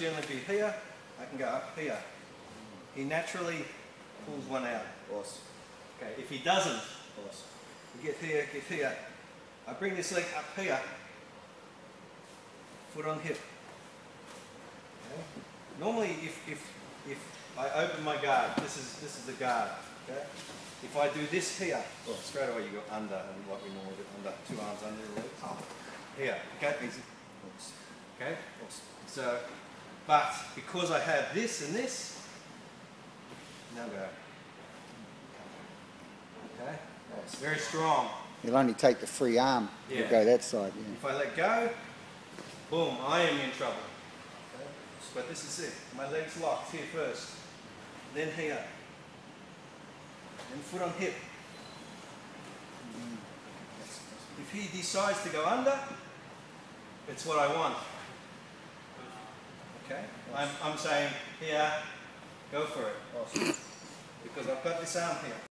generally be here, I can go up here. He naturally pulls one out. Awesome. Okay, if he doesn't, Awesome. you get here. I bring this leg up here, foot on hip. Okay. Normally, if I open my guard, this is the guard. Okay. If I do this here, well, straight away you go under, and what we normally do, under, 2 arms under the legs. Here, okay, easy. Okay. So, but because I have this and this, now go. Okay. It's very strong. You'll only take the free arm. Yeah. You'll go that side. Yeah. If I let go, boom, I am in trouble. Okay. But this is it. My legs locked here first, then here, then foot on hip. If he decides to go under, it's what I want. Okay? I'm saying, here, go for it. Awesome. Because I've got this arm here.